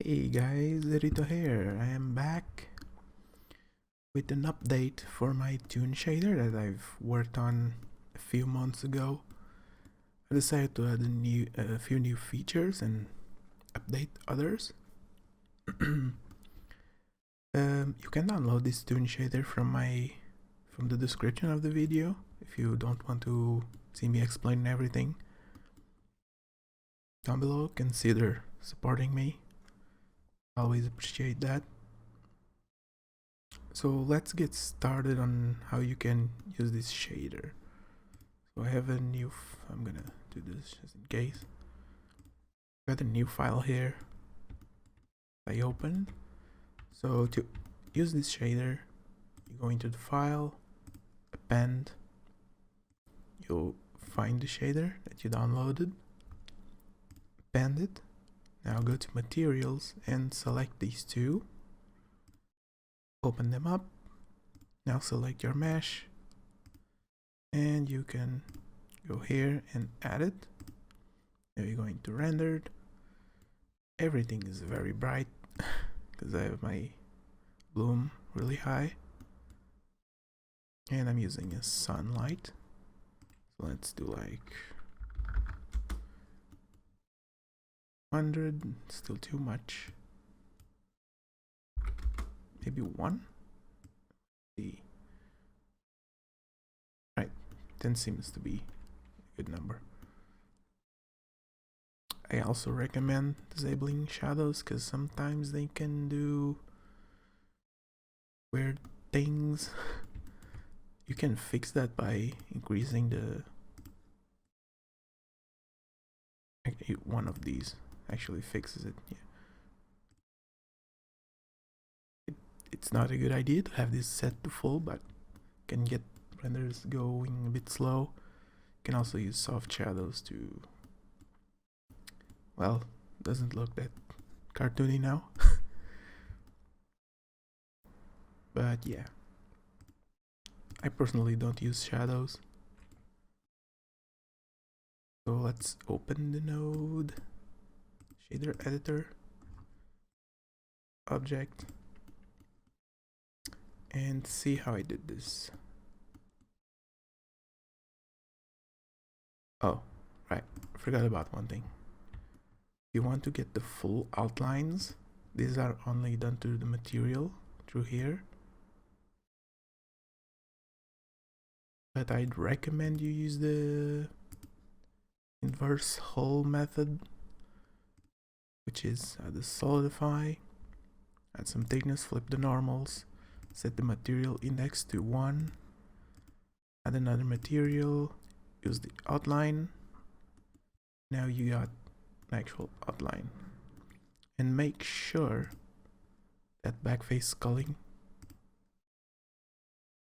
Hey guys, Erito here. I am back with an update for my ToonShader that I've worked on a few months ago. I decided to add a few new features and update others. You can download this ToonShader from the description of the video if you don't want to see me explain everything. Down below, consider supporting me. Always appreciate that. So let's get started on how you can use this shader. So I have a new, I'm gonna do this just in case. Got a new file here I opened. So to use this shader, you go into the file, append, you'll find the shader that you downloaded, append it. Now go to materials and select these two. Open them up. Now select your mesh and you can go here and add it. Now you're going to rendered. Everything is very bright because I have my bloom really high and I'm using a sunlight. So let's do like 100, still too much. Maybe 1. See. Right, 10 seems to be a good number. I also recommend disabling shadows because sometimes they can do weird things. You can fix that by increasing the one of these actually fixes it. Yeah. It's not a good idea to have this set to full, but can get renders going a bit slow. You can also use soft shadows to, well, doesn't look that cartoony now. But yeah, I personally don't use shadows. So let's open the node, shader editor, object, and see how I did this. Oh, right, I forgot about one thing. If you want to get the full outlines, these are only done to the material through here. But I'd recommend you use the inverse hull method, which is the solidify, add some thickness, flip the normals, set the material index to 1, add another material, use the outline. Now you got an actual outline. And make sure that backface culling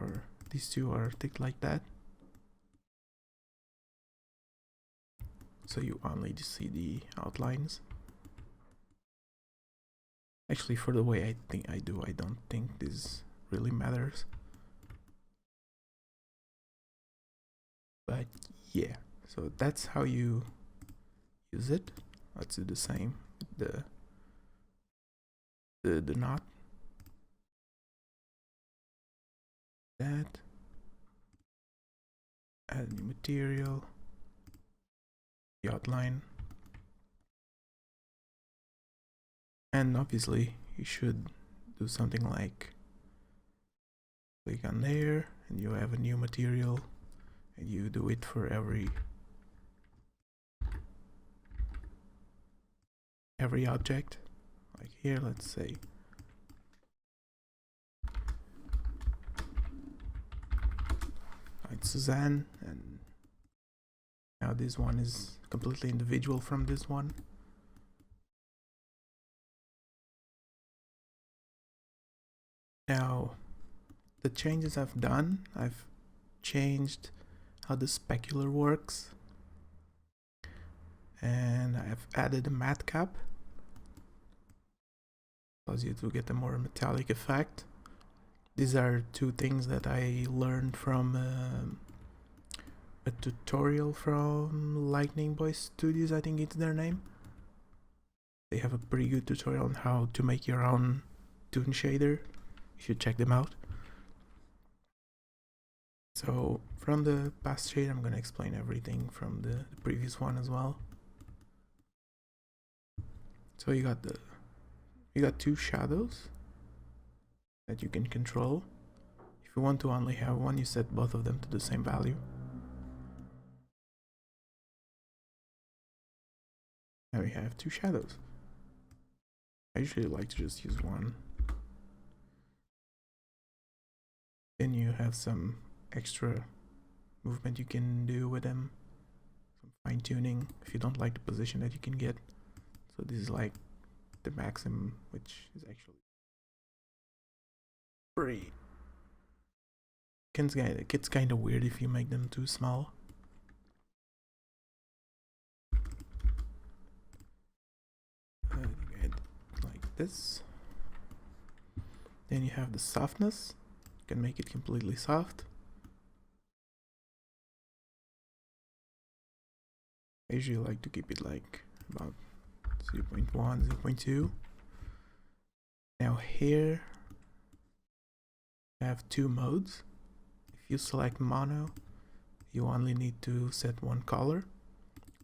or these two are thick like that. So you only see the outlines. Actually, for the way I think I do, I don't think this really matters. But yeah, so that's how you use it. Let's do the same with the knot. That. Add new material. The outline. And obviously you should do something like click on there and you have a new material and you do it for every object. Like here, let's say it's Suzanne, and now this one is completely individual from this one. Now, the changes I've done, I've changed how the specular works, and I've added a Madcap, allows you to get a more metallic effect. These are two things that I learned from a tutorial from Lightning Boy Studios, I think it's their name. They have a pretty good tutorial on how to make your own ToonShader. You should check them out. So from the past shade, I'm gonna explain everything from the previous one as well. So you got two shadows that you can control. If you want to only have one, you set both of them to the same value. Now we have two shadows. I usually like to just use one. Then you have some extra movement you can do with them, some fine tuning if you don't like the position that you can get. So this is like the maximum, which is actually pretty. It gets kind of weird if you make them too small. Like this. Then you have the softness. You can make it completely soft. I usually like to keep it like about 0.1, 0.2. Now here I have two modes. If you select mono, you only need to set one color,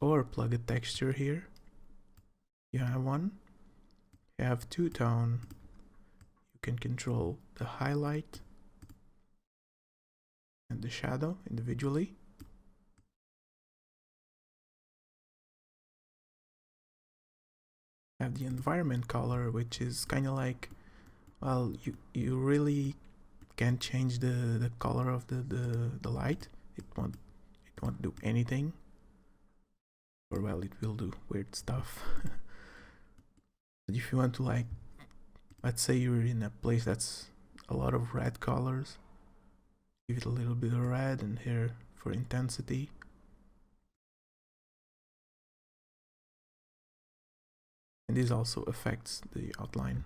or plug a texture here. You have one. You have two-tone. You can control the highlight and the shadow individually. Have the environment color, which is kind of like, well, you really can't change the color of the light. It won't do anything, or well, it will do weird stuff. But if you want to, like, let's say you're in a place that's a lot of red colors, give it a little bit of red, and here for intensity. And this also affects the outline.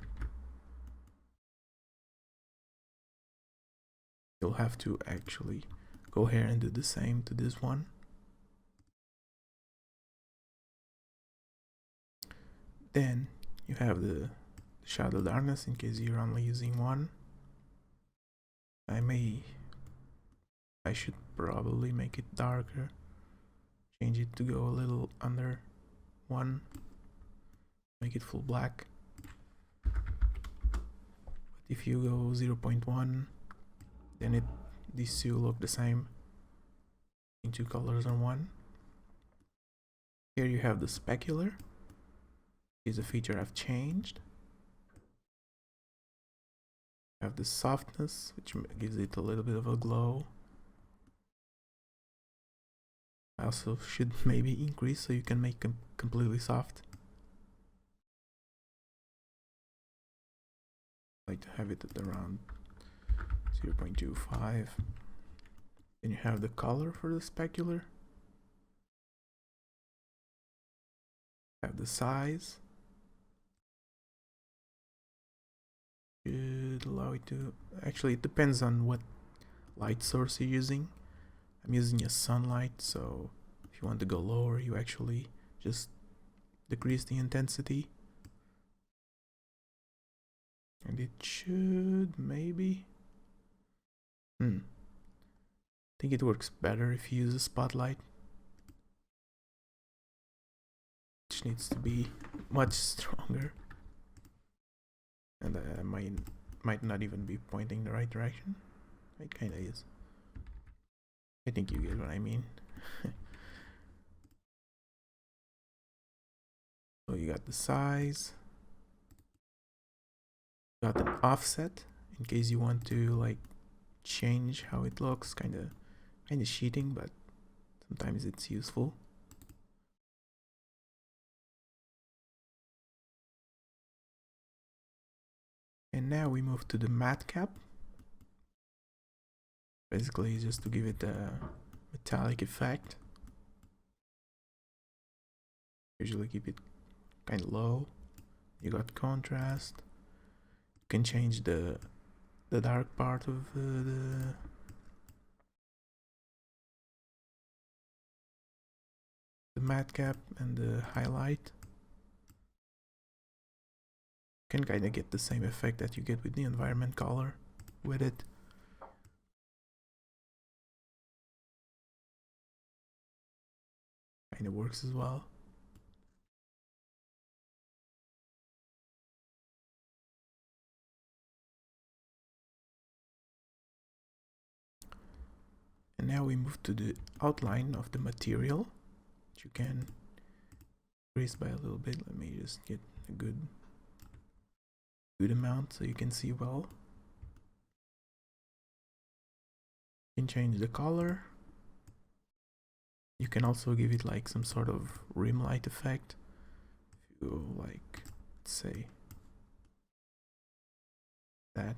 You'll have to actually go here and do the same to this one. Then you have the shadow darkness in case you're only using one. I should probably make it darker, change it to go a little under 1, make it full black. But if you go 0.1, then these two look the same in two colors on one. Here you have the Specular. Is a feature I've changed. You have the softness, which gives it a little bit of a glow. I also should maybe increase so you can make them completely soft. I like to have it at around 0.25. Then you have the color for the Specular. Have the size. Should allow it to, actually it depends on what light source you're using. I'm using a sunlight, so if you want to go lower, you actually just decrease the intensity. And it should maybe, I think it works better if you use a spotlight, which needs to be much stronger. And I might not even be pointing the right direction. It kinda is. I think you get what I mean. So you got the size. Got an offset in case you want to like change how it looks. Kinda cheating, but sometimes it's useful. And now we move to the Madcap. Basically just to give it a metallic effect. Usually keep it kind of low. You got contrast. You can change the dark part of the Madcap and the highlight. You can kind of get the same effect that you get with the environment color with it. Kind of works as well. And now we move to the outline of the material, which you can increase by a little bit. Let me just get a good amount so you can see well. You can change the color. You can also give it like some sort of rim light effect. If you like, let's say that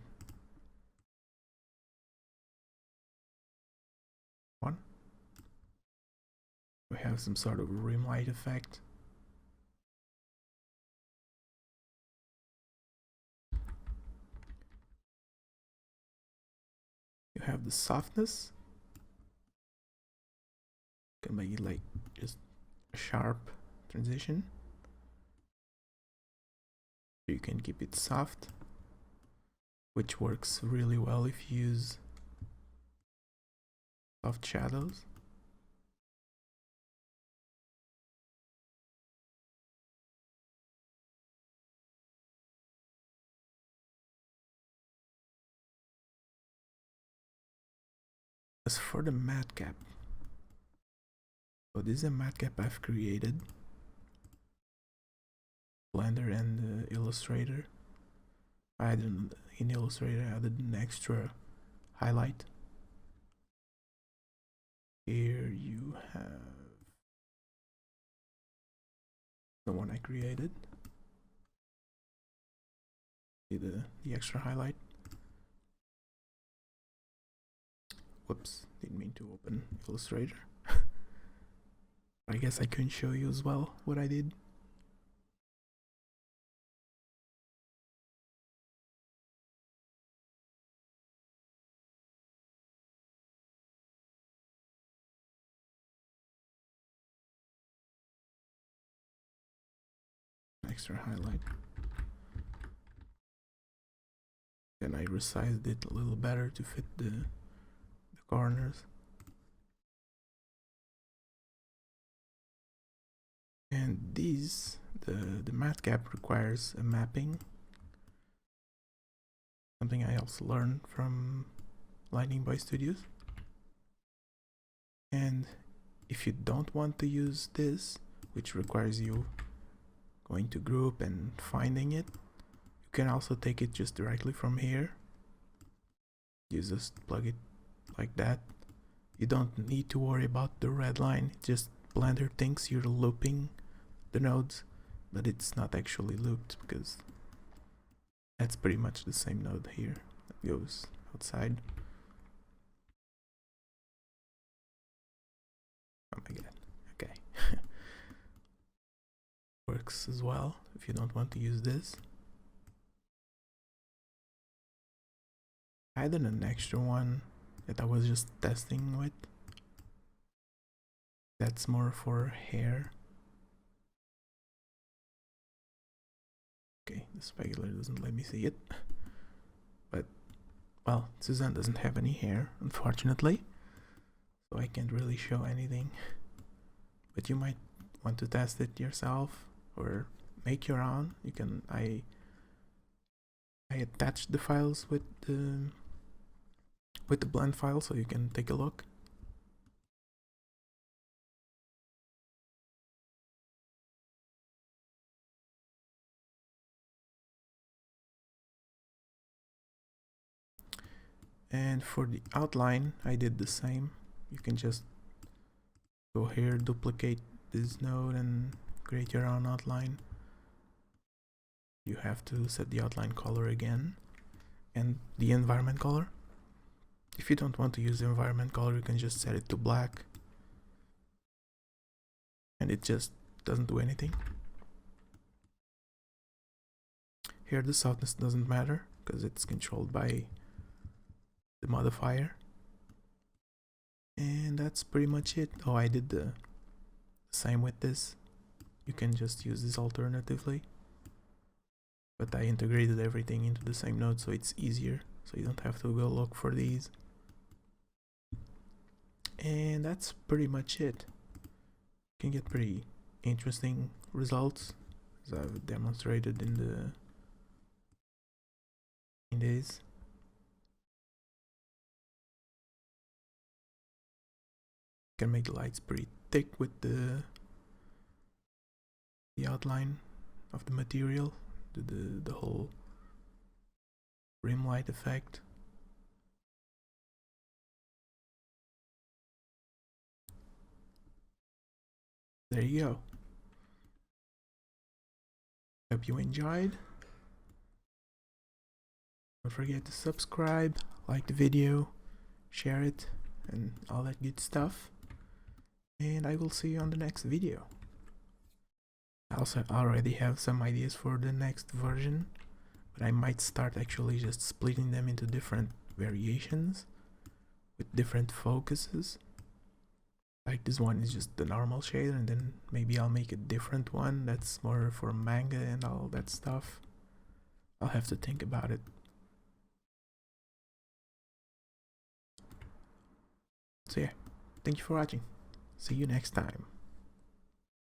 one. We have some sort of rim light effect. You have the softness. You can make it like just a sharp transition. You can keep it soft, which works really well if you use soft shadows. As for the Madcap, so this is a Madcap I've created. Blender and Illustrator. I added in Illustrator, I added an extra highlight. Here you have the one I created. See the extra highlight. Whoops, didn't mean to open Illustrator. I guess I couldn't show you as well what I did. Extra highlight. And I resized it a little better to fit the corners. And these, the Madcap requires a mapping. Something I also learned from Lightning Boy Studios. And if you don't want to use this, which requires you going to group and finding it, you can also take it just directly from here. You just plug it like that. You don't need to worry about the red line. Just Blender thinks you're looping the nodes, but it's not actually looped because that's pretty much the same node here that goes outside. Oh my god, okay. Works as well if you don't want to use this. I added an extra one that I was just testing with. That's more for hair. Okay, the Specular doesn't let me see it. But, well, Suzanne doesn't have any hair, unfortunately. So I can't really show anything. But you might want to test it yourself or make your own. You can, I attached the files with the blend file so you can take a look. And for the outline, I did the same. You can just go here, duplicate this node and create your own outline. You have to set the outline color again and the environment color. If you don't want to use the environment color, you can just set it to black and it just doesn't do anything. Here the softness doesn't matter because it's controlled by the modifier. And that's pretty much it. Oh, I did the same with this. You can just use this alternatively. but I integrated everything into the same node so it's easier, so you don't have to go look for these. And that's pretty much it. You can get pretty interesting results, as I've demonstrated in this. Can make the lights pretty thick with the outline of the material, the whole rim light effect. There you go. Hope you enjoyed. Don't forget to subscribe, like the video, share it, and all that good stuff. And I will see you on the next video. I also already have some ideas for the next version, but I might start actually just splitting them into different variations with different focuses. Like this one is just the normal shader, and then maybe I'll make a different one that's more for manga and all that stuff. I'll have to think about it. So yeah, thank you for watching. See you next time.